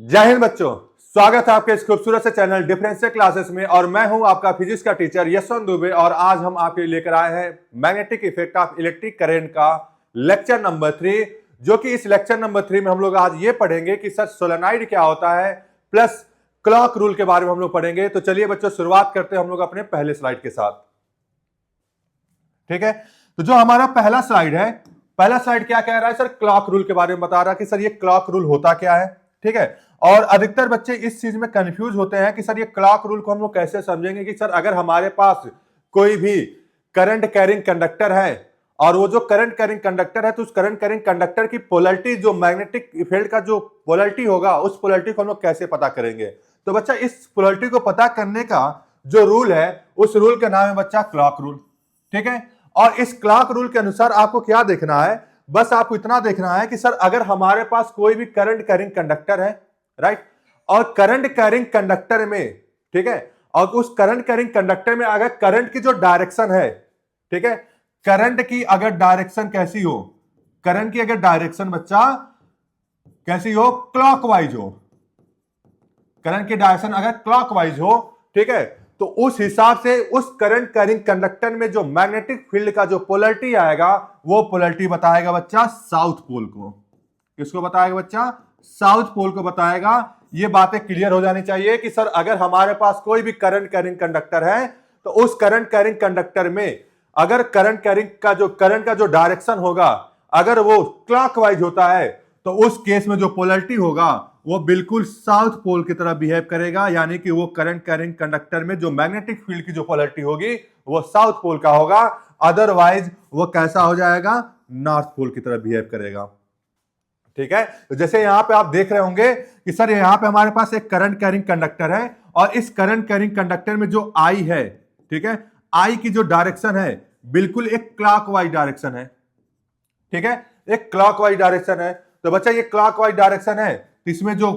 जय हिंद बच्चों, स्वागत है आपके इस खूबसूरत से चैनल डिफरेंशियल क्लासेस में। और मैं हूं आपका फिजिक्स का टीचर यशवंत दुबे। और आज हम आपके लिए लेकर आए हैं magnetic effect of electric current का लेक्चर नंबर 3। जो कि इस लेक्चर नंबर 3 में हम लोग आज ये पढ़ेंगे कि सर सोलेनॉइड क्या होता है, प्लस क्लॉक रूल के बारे में हम लोग पढ़ेंगे। तो चलिए बच्चों, शुरुआत करते हैं हम लोग अपने पहले स्लाइड के साथ। ठीक है, तो जो हमारा पहला स्लाइड है, पहला स्लाइड क्या कह रहा है सर? क्लॉक रूल के बारे में बता रहा है कि सर ये क्लॉक रूल होता क्या है। ठीक है, और अधिकतर बच्चे इस चीज में कंफ्यूज होते हैं कि सर ये क्लॉक रूल को हम लोग कैसे समझेंगे कि सर अगर हमारे पास कोई भी करंट कैरिंग कंडक्टर है और वो जो करंट कैरिंग कंडक्टर है, तो उस करंट कैरिंग कंडक्टर की पोलैरिटी, जो मैग्नेटिक फील्ड का जो पोलैरिटी होगा, उस पोलैरिटी को हम लोग कैसे पता करेंगे। तो बच्चा इस पोलैरिटी को पता करने का जो रूल है, उस रूल का नाम है बच्चा क्लॉक रूल। ठीक है, और इस क्लॉक रूल के अनुसार आपको क्या देखना है? बस आपको इतना देखना है कि सर अगर हमारे पास कोई भी करंट कैरिंग कंडक्टर है, राइट, और करंट कैरिंग कंडक्टर में, ठीक है, और उस करंट कैरिंग कंडक्टर में अगर करंट की जो डायरेक्शन है, ठीक है, करंट की अगर डायरेक्शन कैसी हो, करंट की अगर डायरेक्शन बच्चा कैसी हो, क्लॉकवाइज हो, करंट की डायरेक्शन अगर क्लॉकवाइज हो, ठीक है, तो उस हिसाब से उस करंट कैरिंग कंडक्टर में जो मैग्नेटिक फील्ड का जो पोलैरिटी आएगा, वो पोलैरिटी बताएगा बच्चा साउथ पोल को। किसको बताएगा बच्चा? साउथ पोल को बताएगा। ये बातें क्लियर हो जानी चाहिए कि सर अगर हमारे पास कोई भी करंट कैरिंग कंडक्टर है, तो उस करंट कैरिंग कंडक्टर में अगर करंट कैरिंग का जो करंट का जो डायरेक्शन होगा, अगर वो क्लॉकवाइज होता है, तो उस केस में जो पोलैरिटी होगा वो बिल्कुल साउथ पोल की तरह बिहेव करेगा। यानी कि वो करंट कैरिंग कंडक्टर में जो मैग्नेटिक फील्ड की जो पोलैरिटी होगी, वो साउथ पोल का होगा। अदरवाइज वो कैसा हो जाएगा? नॉर्थ पोल की तरह बिहेव करेगा। ठीक है, तो जैसे यहां पे आप देख रहे होंगे कि सर यहां पे हमारे पास एक करंट कैरिंग कंडक्टर है, और इस करंट कैरिंग कंडक्टर में जो आई है, ठीक है, आई की जो डायरेक्शन है बिल्कुल एक क्लॉकवाइज डायरेक्शन है। ठीक है, एक क्लॉकवाइज डायरेक्शन है। तो बच्चा ये क्लॉकवाइज डायरेक्शन है, तो इसमें जो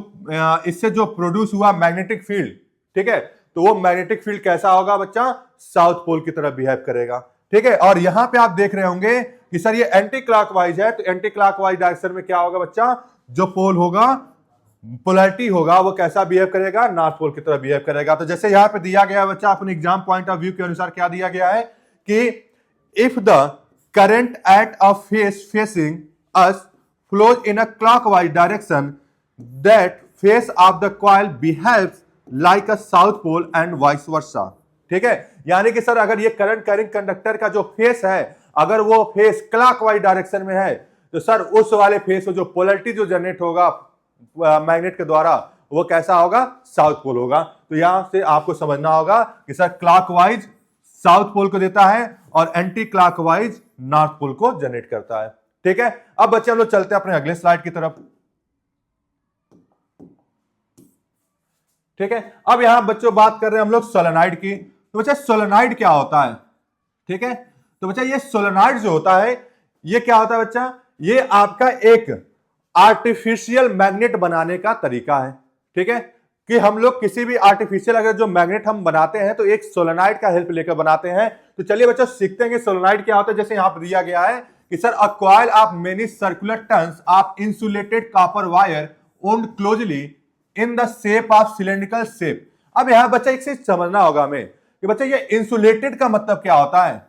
इससे जो प्रोड्यूस हुआ मैग्नेटिक फील्ड, ठीक है, तो वो मैग्नेटिक फील्ड कैसा होगा बच्चा? साउथ पोल की तरह बिहेव करेगा। ठीक है, और यहां पे आप देख रहे होंगे कि सर ये एंटी क्लॉकवाइज है, तो एंटी क्लॉकवाइज डायरेक्शन में क्या होगा बच्चा? जो पोल होगा, पोलैरिटी होगा, वो कैसा बिहेव करेगा? नॉर्थ पोल की तरह बिहेव करेगा। तो जैसे यहां पे दिया गया बच्चा, अपने एग्जाम पॉइंट ऑफ व्यू के अनुसार क्या दिया गया है कि if the current at a face facing us flows in a clockwise direction, that face of the coil behaves like a south pole and vice versa। ठीक है, यानी कि सर अगर ये करंट कैरिंग कंडक्टर का जो फेस है, अगर वो फेस क्लॉकवाइज डायरेक्शन में है, तो सर उस वाले फेस में जो पोलैरिटी जो जनरेट होगा मैग्नेट के द्वारा, वो कैसा होगा? साउथ पोल होगा। तो यहां से आपको समझना होगा कि सर क्लॉकवाइज साउथ पोल को देता है और एंटी क्लॉकवाइज नॉर्थ पोल को जनरेट करता है। ठीक है, अब बच्चे हम लोग चलते हैं अपने अगले स्लाइड की तरफ। ठीक है, अब यहां बच्चों बात कर रहे हैं हम लोग सोलेनॉइड की। तो बच्चा सोलेनॉइड क्या होता है? ठीक है, तो बच्चा ये सोलेनॉइड जो होता है, ये क्या होता है बच्चा? ये आपका एक आर्टिफिशियल मैग्नेट बनाने का तरीका है। ठीक है, कि हम लोग किसी भी आर्टिफिशियल अगर जो मैग्नेट हम बनाते हैं, तो एक सोलेनॉइड का हेल्प लेकर बनाते हैं। तो चलिए बच्चों सीखते हैं कि सोलेनॉइड क्या होता है। जैसे यहां पर दिया गया है कि sir a coil of many circular turns of insulated copper wire owned closely in the shape of cylindrical shape. अब यहां बच्चा एक चीज समझना होगा हमें कि बच्चा ये इंसुलेटेड का मतलब क्या होता है,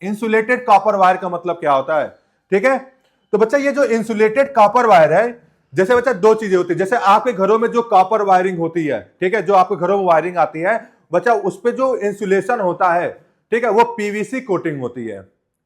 इंसुलेटेड कॉपर वायर का मतलब क्या होता है। ठीक है, तो बच्चा ये जो इंसुलेटेड कॉपर वायर है, जैसे बच्चा दो चीजें होती है। जैसे आपके घरों में जो कॉपर वायरिंग होती है, ठीक है, जो आपके घरों में वायरिंग आती है बच्चा, उस पे जो इंसुलेशन होता है, ठीक है, वो पीवीसी कोटिंग होती है।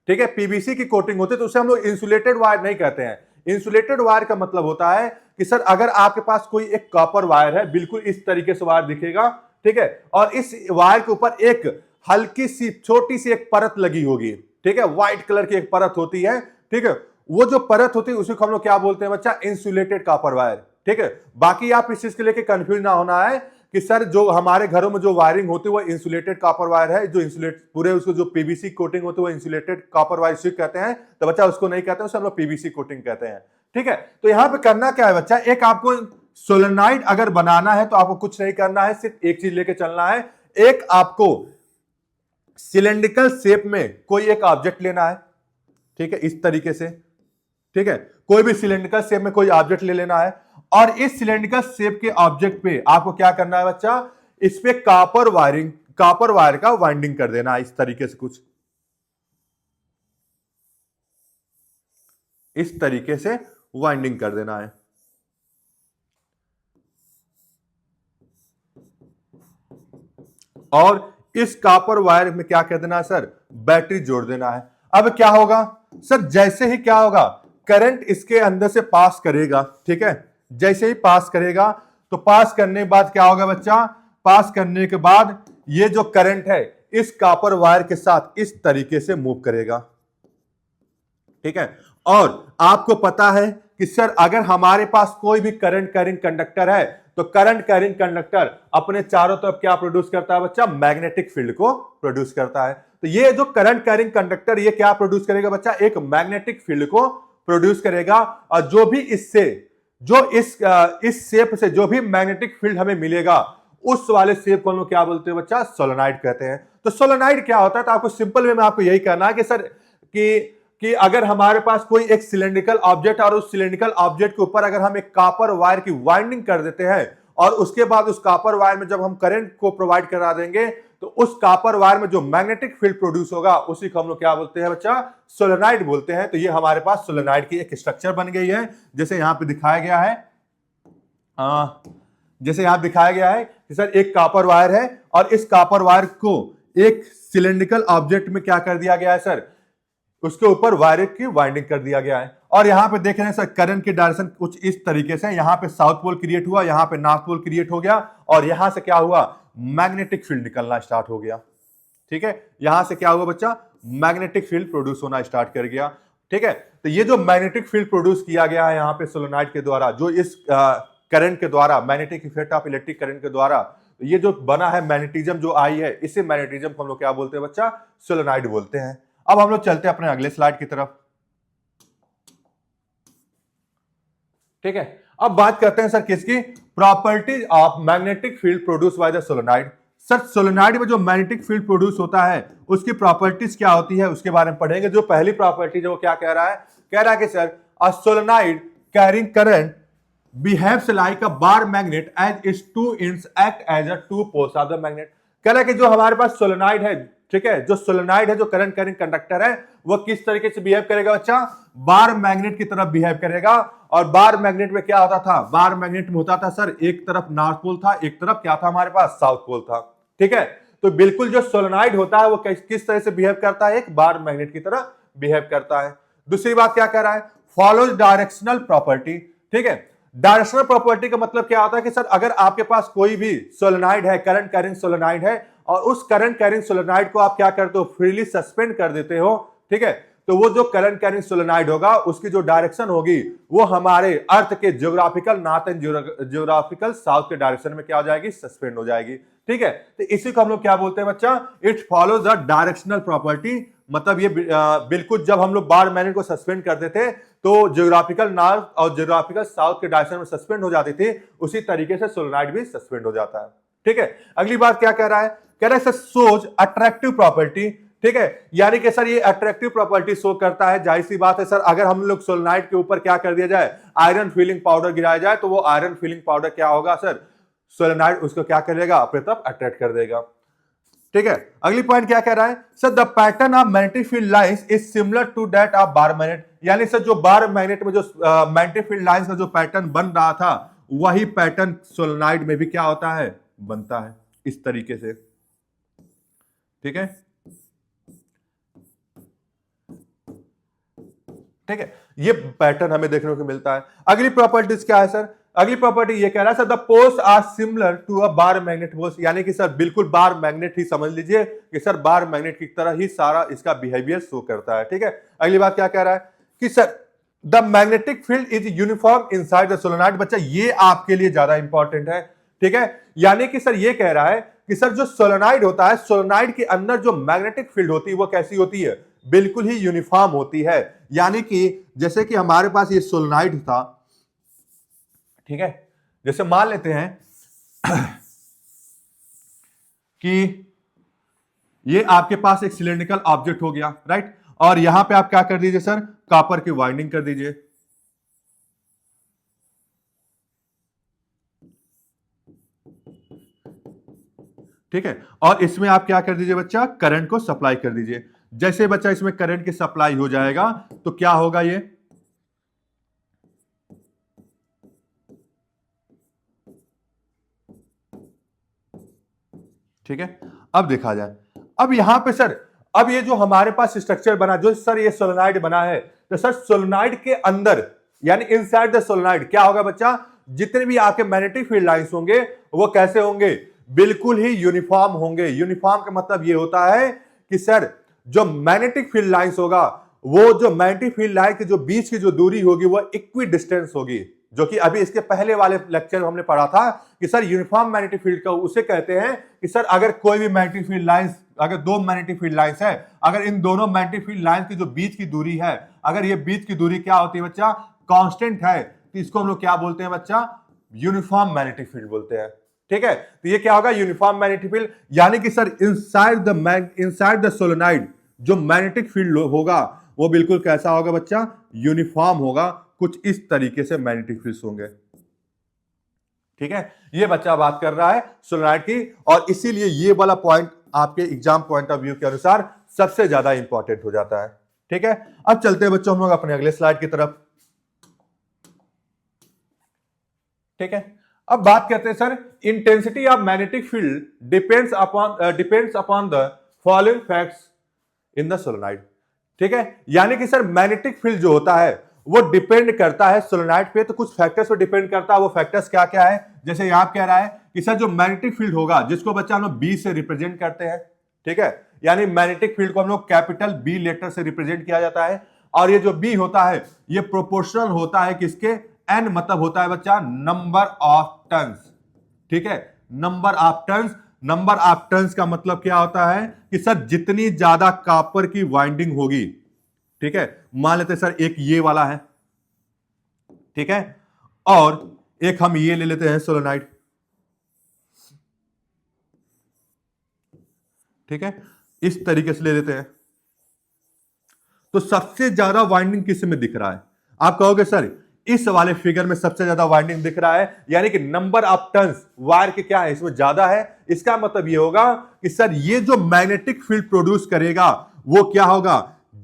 ठीक है, पीवीसी की कोटिंग होती है, तो उसे हम लोग इंसुलेटेड वायर नहीं कहते हैं। इंसुलेटेड वायर का मतलब होता है कि सर अगर आपके पास कोई एक कॉपर वायर है, बिल्कुल इस तरीके से वायर दिखेगा, ठीक है, और इस वायर के ऊपर एक हल्की सी छोटी सी एक परत लगी होगी, ठीक है, व्हाइट कलर की एक परत होती है। ठीक है, वो जो परत होती है उसी को हम लोग क्या बोलते हैं बच्चा? Insulated copper wire. ठीक है, बाकी आप इस चीज के लेके कंफ्यूज ना होना है कि सर जो हमारे घरों में जो वायरिंग होती है वो इंसुलेटेड कॉपर वायर है, जो इंसुलेट पूरे उसको जो पीवीसी कोटिंग होती है वो इंसुलेटेड कॉपर वायर से कहते हैं। तो बच्चा उसको नहीं कहते हैं, उसे हम लोग पीवीसी कोटिंग कहते हैं। ठीक है, तो यहां पे करना क्या है बच्चा? एक आपको सोलेनॉइड अगर बनाना है तो आपको कुछ नहीं करना है, सिर्फ एक चीज लेके चलना है। एक आपको सिलेंड्रिकल शेप में कोई एक ऑब्जेक्ट लेना है, ठीक है, इस तरीके से। ठीक है, कोई भी सिलेंड्रिकल शेप में कोई ऑब्जेक्ट ले लेना है, और इस सिलेंड्रिकल शेप के ऑब्जेक्ट पे आपको क्या करना है बच्चा, इस पे कॉपर वायर का वाइंडिंग कर देना है, इस तरीके से कुछ इस तरीके से वाइंडिंग कर देना है। और इस कॉपर वायर में क्या कर देना है सर, बैटरी जोड़ देना है। अब क्या होगा सर, जैसे ही क्या होगा, करंट इसके अंदर से पास करेगा, ठीक है, जैसे ही पास करेगा तो पास करने के बाद क्या होगा बच्चा, पास करने के बाद ये जो करंट है इस कॉपर वायर के साथ इस तरीके से मूव करेगा, ठीक है। और आपको पता है कि सर अगर हमारे पास कोई भी करंट कैरिंग कंडक्टर है तो करंट कैरिंग कंडक्टर अपने चारों तरफ क्या प्रोड्यूस करता है बच्चा, मैग्नेटिक फील्ड को प्रोड्यूस करता है। तो ये जो करंट कैरिंग कंडक्टर ये क्या प्रोड्यूस करेगा बच्चा, एक मैग्नेटिक फील्ड को प्रोड्यूस करेगा। और जो भी इससे जो इस शेप से जो भी मैग्नेटिक फील्ड हमें मिलेगा उस वाले शेप को हम लोग क्या बोलते हैं बच्चा, सोलेनॉइड कहते हैं। तो सोलेनॉइड क्या होता है, तो आपको सिंपल वे में आपको यही करना है कि सर कि अगर हमारे पास कोई एक सिलेंड्रिकल ऑब्जेक्ट और उस सिलेंड्रिकल ऑब्जेक्ट के ऊपर अगर हम एक कॉपर वायर की वाइंडिंग कर देते हैं और उसके बाद उस कॉपर वायर में जब हम करंट को प्रोवाइड करा देंगे तो उस कॉपर वायर में जो मैग्नेटिक फील्ड प्रोड्यूस होगा उसी को हम लोग क्या बोलते हैं बच्चा, सोलेनॉइड बोलते हैं। तो ये हमारे पास सोलेनॉइड की एक स्ट्रक्चर बन गई है, जैसे यहां पे दिखाया गया है, जैसे यहां दिखाया गया है कि सर एक कॉपर वायर है और इस कॉपर वायर को एक सिलेंड्रिकल ऑब्जेक्ट में क्या कर दिया गया है सर, उसके ऊपर वायर की वाइंडिंग कर दिया गया है। और यहां पे देख रहे हैं सर करंट की डायरेक्शन कुछ इस तरीके से, यहां पे साउथ पोल क्रिएट हुआ, यहां पे नॉर्थ पोल क्रिएट हो गया और यहां से क्या हुआ, मैग्नेटिक फील्ड निकलना स्टार्ट हो गया, ठीक है। यहां से क्या हुआ बच्चा, मैग्नेटिक फील्ड प्रोड्यूस होना स्टार्ट कर गया, ठीक है। तो ये जो मैग्नेटिक फील्ड प्रोड्यूस किया गया है यहाँ पे सोलेनॉइड के द्वारा, जो इस करंट के द्वारा, magnetic effect of electric current के द्वारा ये जो बना है मैग्नेटिज्म जो आई है, इसी मैग्नेटिज्म को हम लोग क्या बोलते हैं बच्चा, सोलेनॉइड बोलते हैं। अब हम लोग चलते हैं अपने अगले स्लाइड की तरफ, ठीक है। अब बात करते हैं सर किसकी, properties of magnetic field produce by the solenoid. Sir solenoid में जो मैग्नेटिक फील्ड प्रोड्यूस होता है उसकी प्रॉपर्टीज क्या होती है उसके बारे में पढ़ेंगे। जो पहली प्रॉपर्टी वो क्या कह रहा है, कह रहा है कि sir a solenoid carrying current behaves like a bar magnet as its two ends act as a two poles of the magnet. कह रहा है कि जो हमारे पास सोलेनॉइड है, ठीक है, जो सोलेनॉइड है, जो करंट कैरिंग कंडक्टर है, वो किस तरीके से बिहेव करेगा बच्चा, बार मैग्नेट की तरफ बिहेव करेगा। और बार मैग्नेट में क्या होता था, बार मैग्नेट में होता था सर एक तरफ नॉर्थ पोल था, एक तरफ क्या था हमारे पास, साउथ पोल था, ठीक है। तो बिल्कुल जो सोलेनॉइड होता है वो किस तरह से बिहेव करता है, एक बार मैग्नेट की तरह बिहेव करता है। दूसरी बात क्या कह रहा है, फॉलोज डायरेक्शनल प्रॉपर्टी, ठीक है। डायरेक्शनल प्रॉपर्टी का मतलब क्या होता है कि सर अगर आपके पास कोई भी सोलेनॉइड है, करंट कैरिंग सोलेनॉइड है, और उस करंट कैरिंग सोलेनॉइड को आप क्या करते हो, फ्रीली सस्पेंड कर देते हो, ठीक है, तो वो जो करंट कैरिंग सोलेनॉइड होगा उसकी जो डायरेक्शन होगी वो हमारे अर्थ के geographical north and geographical south के डायरेक्शन में क्या हो जाएगी, सस्पेंड हो जाएगी, ठीक है। तो इसी को हम लोग क्या बोलते हैं बच्चा, it follows the directional property. मतलब ये बिल्कुल जब हम लोग बार मैग्नेट को सस्पेंड करते थे तो ज्योग्राफिकल नॉर्थ और ज्योग्राफिकल साउथ के डायरेक्शन में सस्पेंड हो जाती थी, उसी तरीके से सोलेनॉइड भी सस्पेंड हो जाता है, ठीक है। अगली बात क्या कह रहा है, कह रहा है सर सोज अट्रैक्टिव प्रॉपर्टी, ठीक है, यानी कि सर ये अट्रैक्टिव प्रॉपर्टी शो करता है। जाहिर सी बात है सर अगर हम लोग सोलेनॉइड के ऊपर क्या कर दिया जाए, आयरन फिलिंग पाउडर गिराया जाए तो वो आयरन फिलिंग पाउडर क्या होगा सर, सोलेनॉइड उसको क्या करेगा, अपने तरफ अट्रैक्ट कर देगा, ठीक है। अगली पॉइंट क्या कह रहा है, sir the pattern of magnetic field lines is similar to that of bar magnet. यानी सर जो बार मैग्नेट में जो मैग्नेटिक फील्ड लाइंस का जो पैटर्न बन रहा था वही पैटर्न सोलेनॉइड में भी क्या होता है, बनता है इस तरीके से, ठीक है, ठीक है। ये पैटर्न हमें देखने को मिलता है। अगली प्रॉपर्टीज क्या है सर, अगली प्रॉपर्टी ये कह रहा है sir the poles are similar to a bar magnet poles, यानी कि सर बिल्कुल बार मैग्नेट ही समझ लीजिए कि सर बार मैग्नेट की तरह ही सारा इसका बिहेवियर शो करता है, ठीक है। अगली बात क्या कह रहा है कि sir the magnetic field is uniform inside the solenoid. बच्चा ये आपके लिए ज्यादा इंपॉर्टेंट है, ठीक है। यानी कि सर ये कह रहा है कि सर जो सोलेनॉइड होता है, सोलेनॉइड के अंदर जो मैग्नेटिक फील्ड होती है वो कैसी होती है, बिल्कुल ही यूनिफॉर्म होती है। यानी कि जैसे कि हमारे पास ये सोलेनॉइड था, ठीक है, जैसे मान लेते हैं कि ये आपके पास एक सिलेंड्रिकल ऑब्जेक्ट हो गया, राइट, और यहां पे आप क्या कर दीजिए सर, कॉपर की वाइंडिंग कर दीजिए, ठीक है। और इसमें आप क्या कर दीजिए बच्चा, करंट को सप्लाई कर दीजिए। जैसे बच्चा इसमें करंट की सप्लाई हो जाएगा तो क्या होगा ये, ठीक है। अब देखा जाए, अब यहां पे सर, अब ये जो हमारे पास स्ट्रक्चर बना, जो सर ये सोलेनॉइड बना है, तो सर सोलेनॉइड के अंदर यानी इनसाइड द सोलेनॉइड क्या होगा बच्चा, जितने भी आपके मैग्नेटिक फील्ड लाइंस होंगे वो कैसे होंगे, बिल्कुल ही यूनिफॉर्म होंगे। यूनिफॉर्म का मतलब ये होता है कि सर जो मैग्नेटिक फील्ड लाइंस होगा, वो जो मैग्नेटिक फील्ड लाइन के जो बीच की जो दूरी होगी वो इक्वी डिस्टेंस होगी, जो कि अभी इसके पहले वाले लेक्चर में हमने पढ़ा था कि सर यूनिफॉर्म मैग्नेटिक फील्ड का उसे कहते हैं कि सर अगर कोई भी मैग्नेटिक फील्ड लाइंस, अगर दो मैग्नेटिक फील्ड लाइंस है, अगर इन दोनों मैग्नेटिक फील्ड लाइंस की जो बीच की दूरी है, अगर ये बीच की दूरी क्या होती है बच्चा, कांस्टेंट है, तो इसको हम लोग क्या बोलते हैं बच्चा, यूनिफॉर्म मैग्नेटिक फील्ड बोलते हैं। ठीक है, तो ये क्या होगा, यूनिफॉर्म मैग्नेटिक फील्ड। यानी कि सर इनसाइड द सोलेनॉइड जो मैग्नेटिक फील्ड होगा वो बिल्कुल कैसा होगा बच्चा, यूनिफॉर्म होगा। कुछ इस तरीके से मैग्नेटिक फील्ड्स होंगे। ठीक है, ये बच्चा बात कर रहा है सोलेनॉइड की, और इसीलिए ये वाला पॉइंट आपके एग्जाम पॉइंट ऑफ व्यू के अनुसार सबसे ज्यादा इंपॉर्टेंट हो जाता है। ठीक है, अब चलते हैं बच्चों हम लोग अपने अगले स्लाइड की तरफ। ठीक है, अब बात करते हैं sir, intensity of magnetic field depends upon the following facts in the solenoid. ठीक है, यानी कि सर मैग्नेटिक फील्ड जो होता है वो डिपेंड करता है सोलेनॉइड पे, तो कुछ फैक्टर्स पे डिपेंड करता है। वो फैक्टर्स क्या क्या है, जैसे यहां कह रहा है कि सर जो मैग्नेटिक फील्ड होगा, जिसको बच्चा हम लोग बी से रिप्रेजेंट करते हैं, ठीक है, यानी मैग्नेटिक फील्ड को हम लोग कैपिटल बी लेटर से रिप्रेजेंट किया जाता है, और ये जो बी होता है ये प्रोपोर्शनल होता है किसके, एन मतलब होता है बच्चा नंबर ऑफ टर्न्स। ठीक है, number of turns, number of turns का मतलब क्या होता है कि सर जितनी ज्यादा कॉपर की वाइंडिंग होगी, ठीक है, मान लेते सर एक ये वाला है, ठीक है, और एक हम ये ले लेते हैं सोलेनॉइड, ठीक है, इस तरीके से ले लेते हैं, तो सबसे ज्यादा वाइंडिंग किस में दिख रहा है, आप कहोगे सर इस वाले फिगर में सबसे ज्यादा वाइंडिंग दिख रहा है, यानी कि नंबर ऑफ टर्न्स वायर के क्या है इसमें ज्यादा है। इसका मतलब ये होगा कि सर ये जो मैग्नेटिक फील्ड प्रोड्यूस करेगा वो क्या होगा,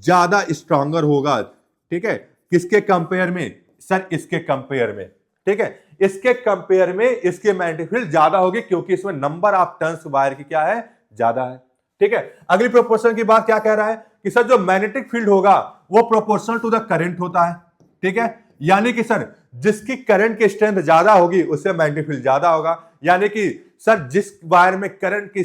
ज्यादा स्ट्रांगर होगा। ठीक है, किसके कंपेयर में, सर इसके कंपेयर में। ठीक है, इसके कंपेयर में इसके मैग्नेटिक फील्ड ज्यादा होगी, क्योंकि इसमें नंबर ऑफ टर्न्स वायर की क्या है, ज्यादा है। ठीक है, अगली प्रोपोर्शन की बात क्या कह रहा है कि सर जो मैग्नेटिक फील्ड होगा वो प्रोपोर्शनल टू द करंट होता है। ठीक है, यानी कि सर जिसकी करंट की स्ट्रेंथ ज्यादा होगी उससे मैग्नेटिक फील्ड ज्यादा होगा। यानी कि सर जिस वायर में करंट की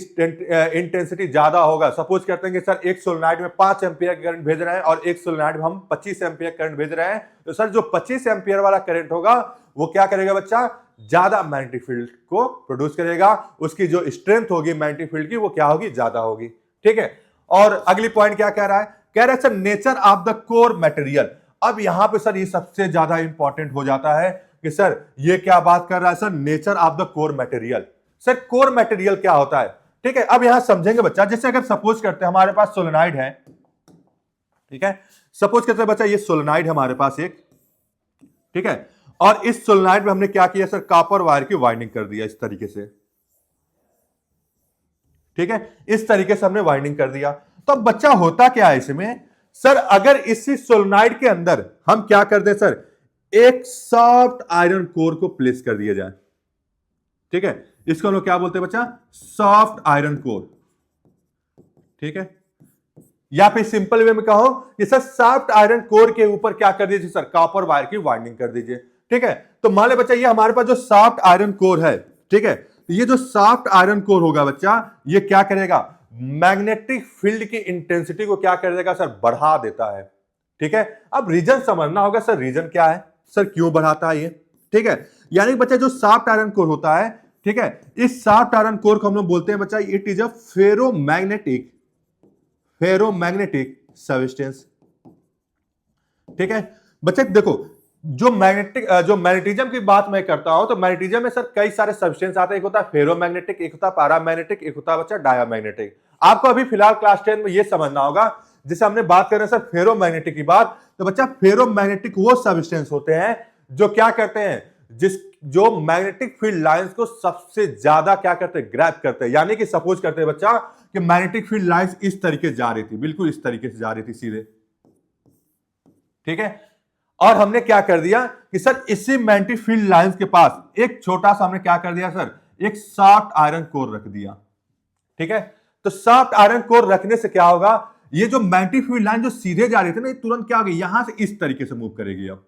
इंटेंसिटी ज्यादा होगा, सपोज करते हैं कि सर एक सोलेनॉइड में 5 एम्पियर करंट भेज रहे हैं और एक सोलेनॉइड में हम 25 एम्पियर करंट भेज रहे हैं, तो सर जो 25 एम्पियर वाला करंट होगा वो क्या करेगा बच्चा, ज्यादा मैग्नेटिक फील्ड को प्रोड्यूस करेगा, उसकी जो स्ट्रेंथ होगी मैग्नेटिक फील्ड की वो क्या होगी, ज्यादा होगी। ठीक है, और अगली पॉइंट क्या कह रहा है, कह रहा है sir nature of the core material. अब यहां पे सर ये सबसे ज्यादा इंपॉर्टेंट हो जाता है कि सर ये क्या बात कर रहा है, sir nature of the core material. Sir core material क्या होता है, ठीक है, अब यहां समझेंगे बच्चा। जैसे अगर सपोज करते हैं हमारे पास सोलेनॉइड है, ठीक है, सपोज करते हैं बच्चा ये सोलेनॉइड है हमारे पास एक, ठीक है, और इस सोलेनॉइड में हमने क्या किया सर, कॉपर वायर की वाइंडिंग कर दिया इस तरीके से। ठीक है, इस तरीके से हमने वाइंडिंग कर दिया। तो अब बच्चा होता क्या है इसमें, सर अगर इसी सोलेनॉइड के अंदर हम क्या कर दें सर, एक सॉफ्ट आयरन कोर को प्लेस कर दिया जाए। ठीक है, इसको हम लोग क्या बोलते हैं बच्चा, सॉफ्ट आयरन कोर। ठीक है, या फिर सिंपल वे में कहो कि सर सॉफ्ट आयरन कोर के ऊपर क्या कर दीजिए सर, कॉपर वायर की वाइंडिंग कर दीजिए। ठीक है, तो मान ले बच्चा ये हमारे पास जो सॉफ्ट आयरन कोर है, ठीक है, ये जो सॉफ्ट आयरन कोर होगा बच्चा, ये क्या करेगा, मैग्नेटिक फील्ड की इंटेंसिटी को क्या कर देगा सर, बढ़ा देता है। ठीक है, अब रीजन समझना होगा सर, रीजन क्या है सर, क्यों बढ़ाता है ये। ठीक है, यानी बच्चा जो सॉफ्ट आयरन कोर होता है, ठीक है, इस सॉफ्ट आयरन कोर को हम लोग बोलते हैं बच्चा, it is a ferromagnetic substance. ठीक है बच्चा, देखो जो मैग्नेटिज्म की बात मैं करता हूं, तो मैग्नेटिज्म में सर कई सारे सब्सटेंस आते हैं। एक होता है फेरोमैग्नेटिक, एक होता है पैरामैग्नेटिक, एक होता है बच्चा डायामैग्नेटिक। आपको अभी फिलहाल क्लास 10 में ये समझना होगा, जैसे हमने बात कर रहे हैं सर फेरोमैग्नेटिक की बात, तो बच्चा फेरोमैग्नेटिक वो सब्सटेंस होते हैं जो क्या करते हैं, जिस जो मैग्नेटिक फील्ड लाइंस को सबसे ज्यादा क्या करते हैं, ग्रैब करते हैं। यानी कि सपोज करते हैं बच्चा कि मैग्नेटिक फील्ड लाइंस इस तरीके से जा रही थी, बिल्कुल इस तरीके से जा रही थी सीधे, ठीक है। और हमने क्या कर दिया कि सर इसी मैग्नेटिक फील्ड लाइंस के पास एक छोटा सा हमने क्या कर दिया सर, एक सॉफ्ट आयरन कोर रख दिया, ठीक है। तो सॉफ्ट आयरन कोर रखने से क्या होगा, ये जो मैग्नेटिक फील्ड लाइन जो सीधे जा रही थी ना, ये तुरंत क्या होगी, यहां से इस तरीके से मूव करेगी, अब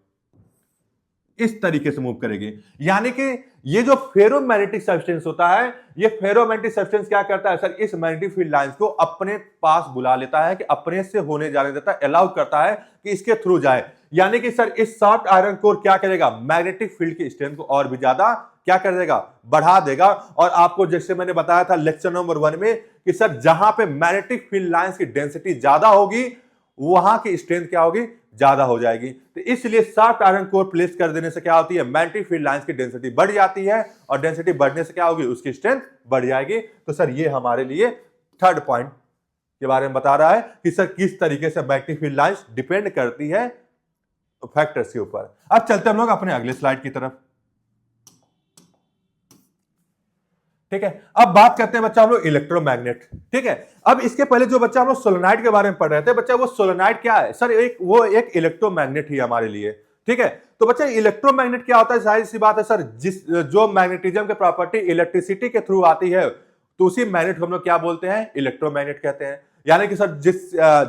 इस तरीके से मूव करेगी। यानी कि ये जो फेरोमैग्नेटिक सब्सटेंस होता है, ये फेरोमैग्नेटिक सब्सटेंस क्या करता है सर, इस मैग्नेटिक फील्ड लाइंस को अपने पास बुला लेता है, कि अपने से होने जाने देता है, अलाउ करता है कि इसके थ्रू जाए। यानी कि सर इस सॉफ्ट आयरन कोर क्या करेगा, मैग्नेटिक फील्ड की स्ट्रेंथ को और भी ज्यादा क्या कर देगा, बढ़ा देगा। और आपको जैसे मैंने बताया था लेक्चर नंबर 1 में कि सर जहां पे मैग्नेटिक फील्ड लाइंस की डेंसिटी ज्यादा होगी, वहां की स्ट्रेंथ क्या होगी, ज्यादा हो जाएगी। तो इसलिए सॉफ्ट आयरन कोर प्लेस कर देने से क्या होती है, मैग्नेटिक फील्ड लाइंस की डेंसिटी बढ़ जाती है, और डेंसिटी बढ़ने से क्या होगी, उसकी स्ट्रेंथ बढ़ जाएगी। तो सर ये हमारे लिए थर्ड पॉइंट के बारे में बता रहा है कि सर किस तरीके से मैग्नेटिक फील्ड लाइंस डिपेंड करती है फैक्टर्स के ऊपर। अब चलते हम लोग अपने अगले स्लाइड की तरफ, ठीक है। अब बात करते हैं बच्चा हम लोग इलेक्ट्रोमैग्नेट, ठीक है। अब इसके पहले जो बच्चा हम लोग सोलेनॉइड के बारे में पढ़ रहे थे, बच्चा वो सोलेनॉइड क्या है सर, वो एक इलेक्ट्रोमैग्नेट ही हमारे लिए, ठीक है। तो बच्चा इलेक्ट्रोमैग्नेट क्या होता है, जाहिर सी बात है सर, जो मैग्नेटिज्म के प्रॉपर्टी इलेक्ट्रिसिटी के थ्रू आती है, तो उसी मैग्नेट को हम लोग क्या बोलते हैं, इलेक्ट्रोमैग्नेट कहते हैं। यानी कि सर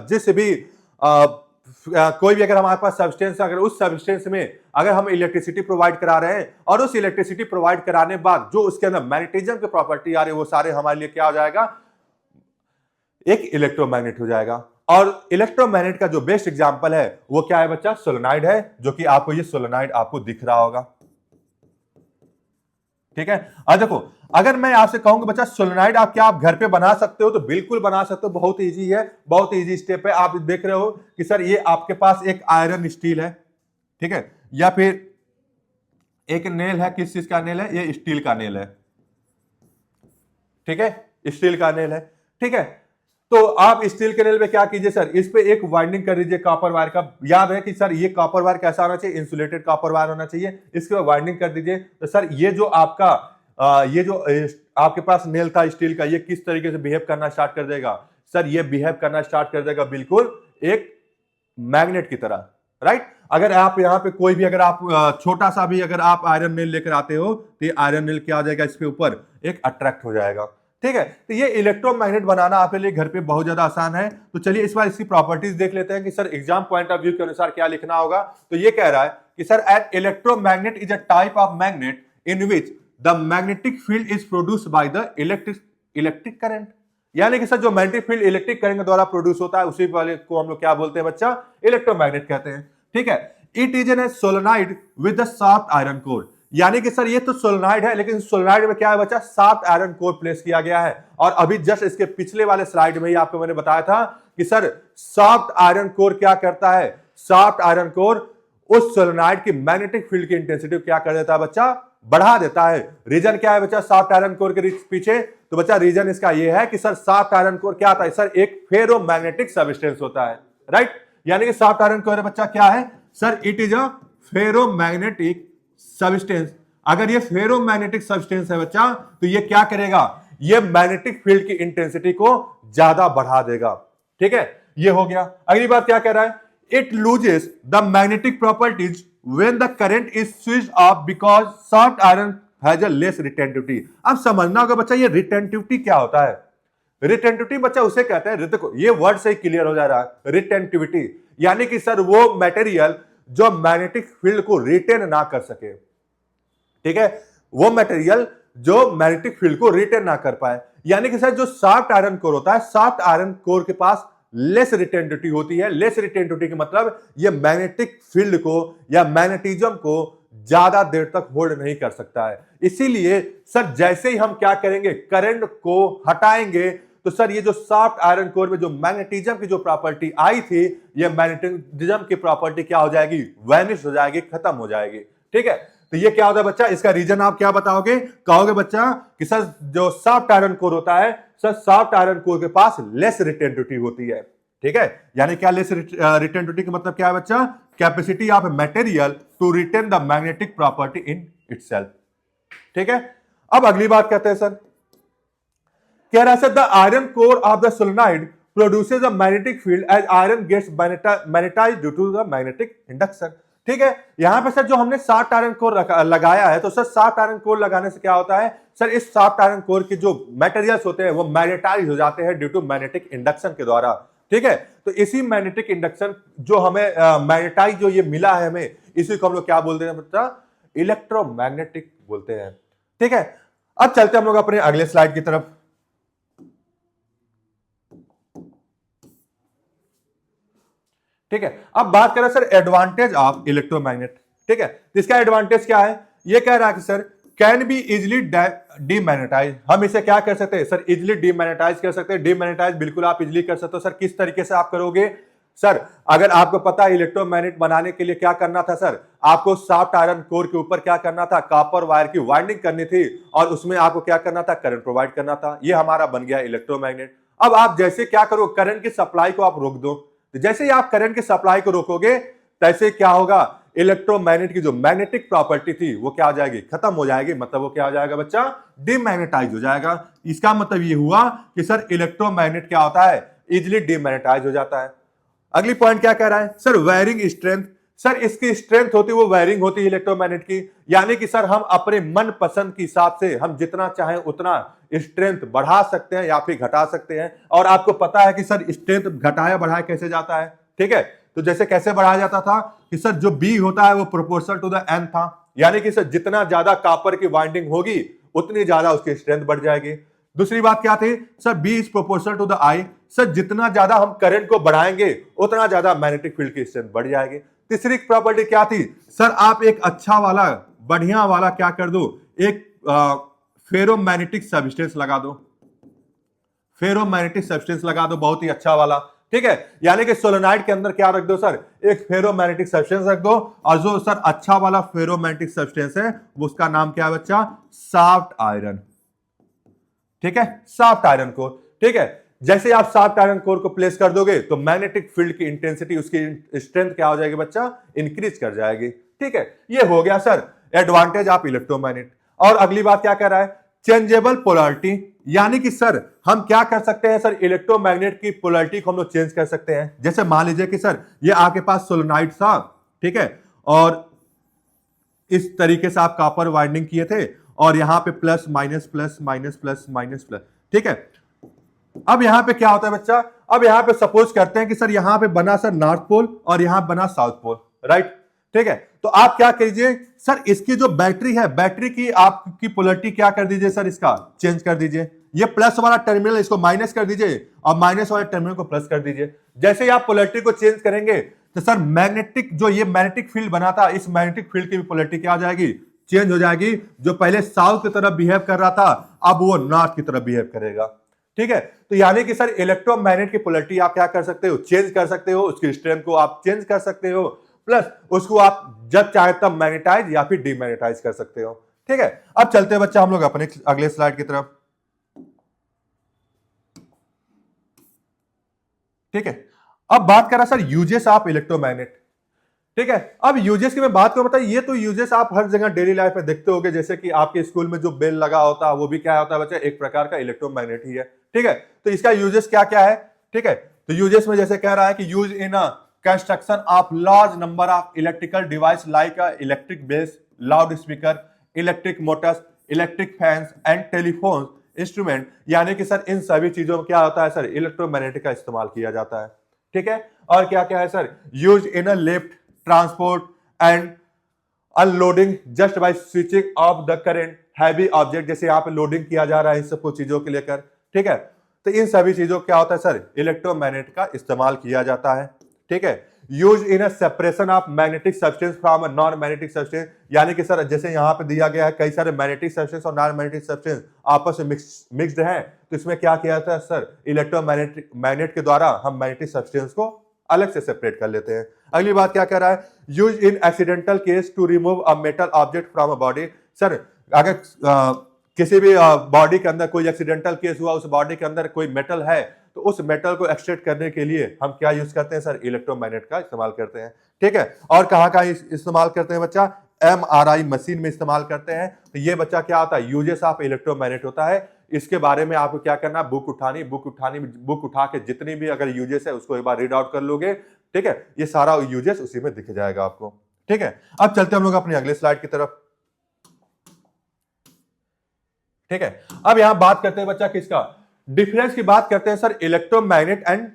जिस भी कोई भी अगर हमारे पास सब्सटेंस, अगर उस सब्सटेंस में अगर हम इलेक्ट्रिसिटी प्रोवाइड करा रहे हैं, और उस इलेक्ट्रिसिटी प्रोवाइड कराने बाद जो उसके अंदर मैग्नेटिज्म के प्रॉपर्टी आ रही है, वो सारे हमारे लिए क्या हो जाएगा, एक इलेक्ट्रोमैग्नेट हो जाएगा। और इलेक्ट्रोमैग्नेट का जो बेस्ट एग्जांपल है वो क्या है बच्चा, सोलेनॉइड है, जो कि आपको ये सोलेनॉइड आपको दिख रहा होगा, ठीक है। अब देखो, अगर मैं आपसे कहूंगा बच्चा सोलेनॉइड आप क्या आप घर पे बना सकते हो, तो बिल्कुल बना सकते हो, बहुत इजी है, बहुत इजी स्टेप है। आप देख रहे हो कि सर ये आपके पास एक आयरन स्टील है, ठीक है, या फिर एक नेल है, किस चीज का नेल है, ये स्टील का नेल है, ठीक है, स्टील का नेल है, ठीक है। तो आप स्टील के नेल में क्या कीजिए सर, इस पे एक वाइंडिंग कर दीजिए कॉपर वायर का। याद है कि सर ये कॉपर वायर कैसा होना चाहिए, इंसुलेटेड कॉपर वायर होना चाहिए। इसके बाद वाइंडिंग कर दीजिए। तो सर ये जो आपका ये जो आपके पास नेल था स्टील का, ये किस तरीके से बिहेव करना स्टार्ट कर देगा सर, ये बिहेव करना स्टार्ट कर देगा बिल्कुल एक मैग्नेट की तरह, राइट। अगर आप यहाँ पे कोई भी अगर आप छोटा सा भी अगर आप आयरन नेल लेकर आते हो, तो ये आयरन नेल क्या हो जाएगा, इसके ऊपर एक अट्रैक्ट हो जाएगा, ठीक है। तो ये इलेक्ट्रोमैग्नेट बनाना आपके लिए घर पे बहुत ज्यादा आसान है। तो चलिए इस बार इसकी प्रॉपर्टीज देख लेते हैं कि sir exam point of view के अनुसार क्या लिखना होगा। तो ये कह रहा है कि sir an electromagnet is a type of magnet in which the magnetic field is produced by the electric current. यानी कि सर जो मैग्नेटिक फील्ड इलेक्ट्रिक करंट के द्वारा प्रोड्यूस होता है, उसी वाले को हम लोग क्या बोलते हैं बच्चा, इलेक्ट्रोमैग्नेट कहते हैं, ठीक है। It is an solenoid with the soft iron core. यानी कि सर ये तो सोलेनॉइड है, लेकिन सोलेनॉइड में क्या है बच्चा, सॉफ्ट आयरन कोर प्लेस किया गया है। और अभी जस्ट इसके पिछले वाले स्लाइड में ही आपको मैंने बताया था कि सर सॉफ्ट आयरन कोर क्या करता है, सॉफ्ट आयरन कोर उस सोलेनॉइड की मैग्नेटिक फील्ड की इंटेंसिटी क्या कर देता है बच्चा, बढ़ा देता है। रीजन क्या है बच्चा सॉफ्ट आयरन कोर के पीछे, तो बच्चा रीजन इसका यह है कि सर सॉफ्ट आयरन कोर क्या होता है सर, एक फेरोमैग्नेटिक सब्सटेंस होता है, राइट। यानी कि सॉफ्ट आयरन कोर बच्चा क्या है sir, it is a ferromagnetic substance. अगर ये फेरोमैग्नेटिक सब्सटेंस है बच्चा, तो ये क्या करेगा, ये मैग्नेटिक फील्ड की इंटेंसिटी को ज्यादा बढ़ा देगा, ठीक है। ये हो गया। अगली बात क्या कह रहा है, it loses the magnetic properties when the current is switched off because soft iron has a less retentivity. अब समझना होगा बच्चा ये रिटेंटिविटी क्या होता है। रिटेंटिविटी बच्चा उसे कहते हैं, देखो ये वर्ड से ही क्लियर हो जा रहा है, रिटेंटिविटी यानी कि सर वो मटेरियल जो मैग्नेटिक फील्ड को रिटेन ना कर सके, ठीक है, वो मटेरियल जो मैग्नेटिक फील्ड को रिटेन ना कर पाए। यानी कि सर जो सॉफ्ट आयरन कोर होता है, सॉफ्ट आयरन कोर के पास लेस रिटेंटिविटी होती है। लेस रिटेंटिविटी का मतलब ये मैग्नेटिक फील्ड को या मैग्नेटिज्म को ज्यादा देर तक होल्ड नहीं कर सकता है। इसीलिए सर जैसे ही हम क्या करेंगे, करंट को हटाएंगे, तो सर ये जो सॉफ्ट आयरन कोर में जो मैग्नेटिज्म की जो प्रॉपर्टी आई थी, ये मैग्नेटिज्म की प्रॉपर्टी क्या हो जाएगी, वैनिश हो जाएगी, खत्म हो जाएगी, ठीक है। तो ये क्या होता है बच्चा, इसका रीजन आप क्या बताओगे, कहोगे बच्चा कि सर जो सॉफ्ट आयरन कोर होता है, सर सॉफ्ट आयरन कोर के पास लेस रिटेंटिविटी होती है, ठीक है। यानी क्या लेस रिटेंटिविटी का मतलब क्या है बच्चा, capacity of material to retain the magnetic property in itself। ठीक है, अब अगली बात कहते हैं सर, कह रहा है sir the iron core of the solenoid produces a magnetic field as iron gets magnetised due to the magnetic induction. ठीक है, यहां पे सर जो हमने सॉफ्ट आयरन कोर लगाया है, तो सर सॉफ्ट आयरन कोर लगाने से क्या होता है सर, इस सॉफ्ट आयरन कोर के जो मटेरियल्स होते हैं वो मैग्नेटाइज हो जाते हैं ड्यू टू मैग्नेटिक इंडक्शन के द्वारा। ठीक है, तो इसी मैग्नेटिक इंडक्शन जो हमें मैग्नेटाइज जो ये मिला है हमें, इसी को हम लोग क्या बोलते हैं बच्चा, इलेक्ट्रोमैग्नेटिक बोलते हैं। ठीक है, अब चलते हम लोग अपने अगले स्लाइड की तरफ। ठीक है, अब बात करें सर एडवांटेज ऑफ इलेक्ट्रोमैग्नेट। ठीक है, तो इसका एडवांटेज क्या है, ये कह रहा है कि sir can be easily demagnetise. हम इसे क्या कर सकते हैं सर, इजिली डीमैग्नेटाइज कर सकते हैं। डीमैग्नेटाइज बिल्कुल आप इजिली कर सकते हो सर। किस तरीके से आप करोगे सर, अगर आपको पता है इलेक्ट्रोमैग्नेट बनाने के लिए क्या करना था सर, आपको सॉफ्ट आयरन कोर के ऊपर क्या करना था, कॉपर वायर की वाइंडिंग करनी थी और उसमें आपको क्या करना था, करंट प्रोवाइड करना था। ये हमारा बन गया इलेक्ट्रोमैग्नेट। अब आप जैसे क्या करो, करंट की सप्लाई को आप रोक दो, तो जैसे ही आप करंट की सप्लाई को रोकोगे तैसे क्या होगा, इलेक्ट्रोमैग्नेट की जो मैग्नेटिक प्रॉपर्टी थी वो क्या हो जाएगी, खत्म हो जाएगी। मतलब वो क्या हो जाएगा बच्चा, डीमैग्नेटाइज हो जाएगा। इसका मतलब ये हुआ कि सर इलेक्ट्रोमैग्नेट क्या होता है, इजिली डीमैग्नेटाइज हो जाता है। अगली पॉइंट क्या कह रहा है सर, वायरिंग स्ट्रेंथ। सर इसकी स्ट्रेंथ होती है वो वायरिंग होती है इलेक्ट्रोमैग्नेट की, यानी कि सर हम अपने मन पसंद के हिसाब से हम जितना चाहें उतना स्ट्रेंथ बढ़ा सकते हैं या फिर घटा सकते हैं। और आपको पता है कि सर स्ट्रेंथ घटाया बढ़ाया कैसे जाता है। ठीक है, तो जैसे कैसे बढ़ाया जाता था कि सर जो बी होता है वो प्रोपोर्शनल टू द एन था, यानी कि सर जितना ज्यादा कॉपर की वाइंडिंग होगी उतनी ज्यादा उसकी स्ट्रेंथ बढ़ जाएगी। दूसरी बात क्या थी sir, B is proportional to the I. Sir जितना ज्यादा हम करंट को बढ़ाएंगे उतना ज्यादा मैग्नेटिक फील्ड की स्ट्रेंथ बढ़ जाएगी। तीसरी प्रॉपर्टी क्या थी सर, आप एक अच्छा वाला बढ़िया वाला क्या कर दो, एक फेरोमैग्नेटिक सब्सटेंस लगा दो, फेरोमैग्नेटिक सब्सटेंस लगा दो, बहुत ही अच्छा वाला। ठीक है, यानी कि सोलेनॉइड के अंदर क्या रख दो सर, एक फेरोमैग्नेटिक सब्सटेंस रख दो, और जो सर अच्छा वाला फेरोमैग्नेटिक सब्सटेंस है वो उसका नाम क्या है बच्चा, सॉफ्ट आयरन। ठीक है, सॉफ्ट आयरन कोर। ठीक है, जैसे आप सॉफ्ट आयरन कोर को प्लेस कर दोगे तो मैग्नेटिक फील्ड की इंटेंसिटी, उसकी स्ट्रेंथ क्या हो जाएगी बच्चा, इंक्रीज कर जाएगी। ठीक है, ये हो गया सर एडवांटेज ऑफ इलेक्ट्रोमैग्नेट। और अगली बात क्या कह रहा है, चेंजेबल पोलैरिटी, यानी कि सर हम क्या कर सकते हैं सर, इलेक्ट्रोमैग्नेट की पोलैरिटी को हम लोग चेंज कर सकते हैं। जैसे मान लीजिए कि सर ये आपके पास सोलेनॉइड था, ठीक है, और इस तरीके से आप कॉपर वाइंडिंग किए थे और यहां पे plus minus plus minus plus minus plus. ठीक है, अब यहां पे क्या होता है बच्चा, अब यहां पे सपोज करते हैं कि सर यहां पे बना सर नॉर्थ पोल और यहां बना साउथ पोल, राइट। ठीक है, तो आप क्या कीजिए सर, इसकी जो बैटरी है, बैटरी की आपकी पोलैरिटी क्या कर दीजिए सर, इसका चेंज कर दीजिए। ये प्लस वाला टर्मिनल इसको माइनस कर दीजिए और माइनस वाले टर्मिनल को प्लस कर दीजिए। जैसे ही आप पोलैरिटी को चेंज करेंगे तो सर मैग्नेटिक जो ये मैग्नेटिक फील्ड बना था, इस मैग्नेटिक फील्ड की भी पोलैरिटी क्या हो जाएगी, चेंज हो जाएगी। जो पहले साउथ की तरफ बिहेव कर रहा था अब वो नॉर्थ की तरफ बिहेव करेगा। ठीक है, तो यानी कि सर इलेक्ट्रोमैग्नेट की पोलैरिटी आप क्या कर सकते हो, चेंज कर सकते हो, उसकी स्ट्रेंथ को आप चेंज कर सकते हो, प्लस उसको आप जब चाहे तब मैग्नेटाइज या फिर डीमैग्नेटाइज कर सकते हो। ठीक है, अब चलते हैं बच्चा हम लोग अपने अगले स्लाइड की तरफ। ठीक है, अब बात करा सर यूजेस ऑफ इलेक्ट्रोमैग्नेट। ठीक है, अब यूजेस की मैं बात करूं, बताइए ये तो यूजेस आप हर जगह डेली लाइफ में देखते होंगे, जैसे कि आपके स्कूल में जो बेल लगा होता है वो भी क्या होता है बच्चा, एक प्रकार का इलेक्ट्रोमैग्नेट ही है। ठीक है, तो इसका यूजेस क्या क्या है। ठीक है, तो यूजेस में जैसे कह रहा है कि use in a construction of large number of electrical device like a electric base, loud speaker, electric Motors, electric fans and telephone instrument, यानी कि सर इन सभी चीजों में क्या होता है सर, इलेक्ट्रोमैग्नेट का इस्तेमाल किया जाता है। ठीक है, और क्या क्या है sir, use in a lift, transport and unloading just by switching off the current, heavy object, जैसे यहाँ पे लोडिंग किया जा रहा है इन सब चीजों के लेकर। ठीक है, तो इन सभी चीजों क्या होता है सर, इलेक्ट्रोमैग्नेट का इस्तेमाल किया जाता है। ठीक है, use in a separation of magnetic substance from a non magnetic substance, यानी कि सर जैसे यहाँ पे दिया गया है कई सारे मैग्नेटिक सब्सटेंस और नॉन मैग्नेटिक सब्सटेंस आपस में मिक्स्ड हैं, तो इसमें क्या किया जाता है सर, मैग्नेट के द्वारा हम मैग्नेटिक सब्सटेंस को अलग से सेपरेट कर लेते हैं। अगली बात क्या कह रहा है, use in accidental case to remove a metal object from a body. Sir अगर किसी भी बॉडी के अंदर कोई एक्सीडेंटल केस हुआ, उस बॉडी के अंदर कोई मेटल है, तो उस मेटल को एक्सट्रैक्ट करने के लिए हम क्या यूज करते हैं सर, इलेक्ट्रोमैग्नेट का इस्तेमाल करते हैं। ठीक है, और कहां इस्तेमाल करते हैं बच्चा, एमआरआई मशीन में इस्तेमाल करते हैं। तो ये बच्चा क्या होता है, यूजेस ऑफ इलेक्ट्रोमैग्नेट होता है। इसके बारे में आपको क्या करना, बुक उठा के जितनी भी अगर यूजेस है उसको एक बार रीड आउट कर लोगे, ठीक है। ये सारा यूजेस उसी में दिख जाएगा आपको, ठीक है। अब चलते हम लोग अपने अगले स्लाइड की तरफ, ठीक है। अब यहां बात करते हैं बच्चा किसका, डिफरेंस की बात करते हैं sir, electromagnet and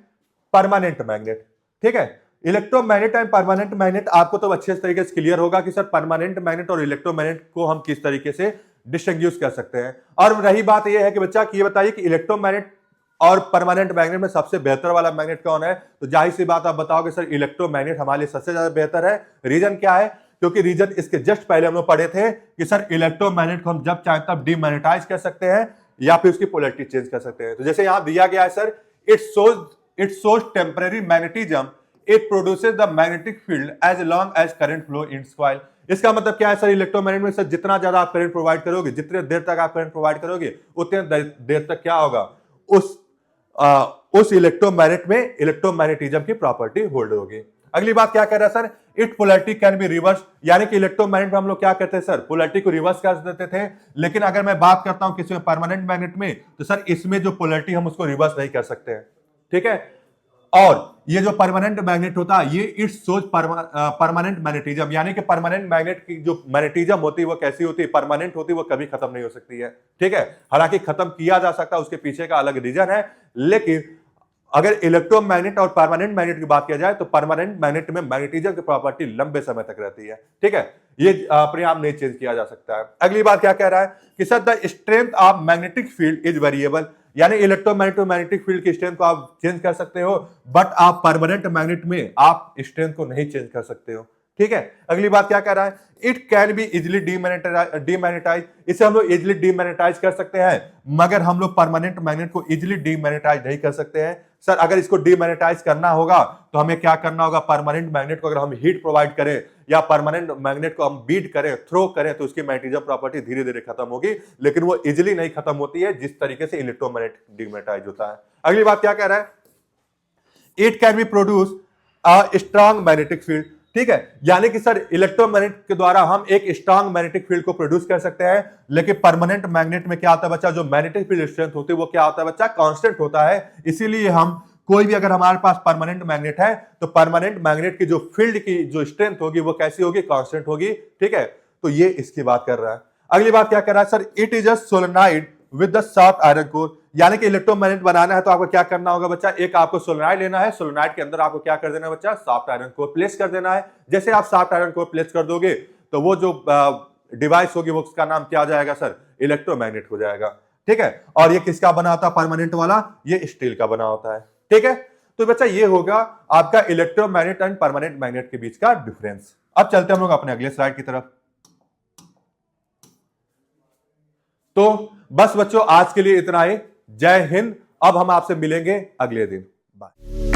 permanent magnet, ठीक है। इलेक्ट्रोमैग्नेट एंड परमानेंट मैग्नेट आपको तो अच्छे तरीके से क्लियर होगा कि सर परमानेंट मैग्नेट और इलेक्ट्रोमैग्नेट को हम किस तरीके से डिस्टिंग्विश कर सकते हैं। और रही बात यह है कि बच्चा ये बताइए कि इलेक्ट्रोमैग्नेट और परमानेंट मैग्नेट में सबसे बेहतर वाला मैग्नेट कौन है, तो जाहिर सी बात आप बताओगे सर इलेक्ट्रोमैग्नेट हमारे लिए सबसे ज्यादा बेहतर है। रीजन क्या है, क्योंकि रीजन इसके जस्ट पहले हम लोग पढ़े थे कि सर इलेक्ट्रोमैग्नेट को हम जब चाहे तब डीमैग्नेटाइज कर सकते हैं या फिर उसकी पोलैरिटी चेंज कर सकते हैं। तो जैसे यहां दिया गया है sir, it shows temporary magnetism, it produces the magnetic field as long as current flow in coil. इसका मतलब क्या है सर, इलेक्ट्रोमैग्नेट में सर जितना ज्यादा आप करंट प्रोवाइड करोगे, जितने देर तक आप करंट प्रोवाइड करोगे उतने देर तक क्या होगा, उस इलेक्ट्रोमैग्नेट में इलेक्ट्रोमैग्नेटिज्म की प्रॉपर्टी होल्ड होगी। अगली बात क्या कह रहा है sir, it polarity can be reverse, यानी कि इलेक्ट्रोमैग्नेट में हम लोग क्या करते हैं सर, पोलैरिटी को रिवर्स कर देते थे। लेकिन अगर मैं बात करता हूं किसी में परमानेंट मैग्नेट में, तो सर इसमें जो पोलैरिटी हम उसको रिवर्स नहीं कर सकते हैं, ठीक है। और ये जो परमानेंट मैग्नेट होता है ये इट शोज परमानेंट मैग्नेटिज्म, यानी कि परमानेंट मैग्नेट की जो मैग्नेटिज्म होती है वो कैसी होती है, परमानेंट होती है, वो कभी खत्म नहीं हो सकती है, ठीक है। हालांकि खत्म किया जा सकता है, उसके पीछे का अलग रीजन है। लेकिन अगर इलेक्ट्रोमैग्नेट और परमानेंट मैग्नेट की बात किया जाए तो परमानेंट मैग्नेट में मैग्नेटिज्म की प्रॉपर्टी लंबे समय तक रहती है, ठीक है। ये अपने आप नहीं चेंज किया जा सकता है। अगली बात क्या कह रहा है कि sir the strength of magnetic field is variable, यानी इलेक्ट्रोमैग्नेट और मैग्नेटिक फील्ड की स्ट्रेंथ को आप चेंज कर सकते हो, बट आप परमानेंट मैग्नेट में आप स्ट्रेंथ को नहीं चेंज कर सकते हो, ठीक है। अगली बात क्या कह रहा है, it can be easily demagnetise, इसे हम लोग इजिली डीमैग्नेटाइज कर सकते हैं, मगर हम लोग परमानेंट मैग्नेट को इजिली डीमैग्नेटाइज नहीं कर सकते हैं। सर अगर इसको डीमैग्नेटाइज करना होगा तो हमें क्या करना होगा, परमानेंट मैग्नेट को अगर हम हीट प्रोवाइड करें या परमानेंट मैग्नेट को हम बीट करें, थ्रो करें, तो उसकी मैग्नेटिज्म प्रॉपर्टी धीरे धीरे खत्म होगी, लेकिन वो इजिली नहीं खत्म होती है जिस तरीके से इलेक्ट्रोमैग्नेट डीमैग्नेटाइज होता है। अगली बात क्या कह रहा है, it can be produce a strong magnetic field, ठीक है। यानी कि सर इलेक्ट्रोमैग्नेट के द्वारा हम एक स्ट्रांग मैग्नेटिक फील्ड को प्रोड्यूस कर सकते हैं, लेकिन परमानेंट मैग्नेट में क्या होता है बच्चा, जो मैग्नेटिक फील्ड स्ट्रेंथ होती है वो क्या होता है बच्चा, कांस्टेंट होता है। इसीलिए हम कोई भी अगर हमारे पास परमानेंट मैग्नेट है तो परमानेंट मैग्नेट की जो फील्ड की जो स्ट्रेंथ होगी वो कैसी होगी, कांस्टेंट होगी, ठीक है। तो ये इसकी बात कर रहा है। अगली बात क्या कर रहा है sir, it is a solenoid with the soft iron core, यानी कि इलेक्ट्रोमैग्नेट बनाना है तो आपको क्या करना होगा बच्चा, एक आपको सोलेनॉइड लेना है, सोलेनॉइड के अंदर आपको क्या कर देना है बच्चा, सॉफ्ट आयरन कोर प्लेस कर देना है। जैसे आप सॉफ्ट आयरन कोर प्लेस कर दोगे तो वो जो डिवाइस होगी वो उसका नाम क्या हो जाएगा सर, इलेक्ट्रोमैग्नेट हो जाएगा, ठीक है। और ये किसका बना होता है परमानेंट वाला, ये स्टील का बना होता है, ठीक है। तो बच्चा ये होगा आपका इलेक्ट्रोमैग्नेट एंड परमानेंट मैग्नेट के बीच का डिफरेंस। अब चलते हम लोग अपने अगले स्लाइड की तरफ। तो बस बच्चों आज के लिए इतना ही, जय हिंद। अब हम आपसे मिलेंगे अगले दिन, बाय।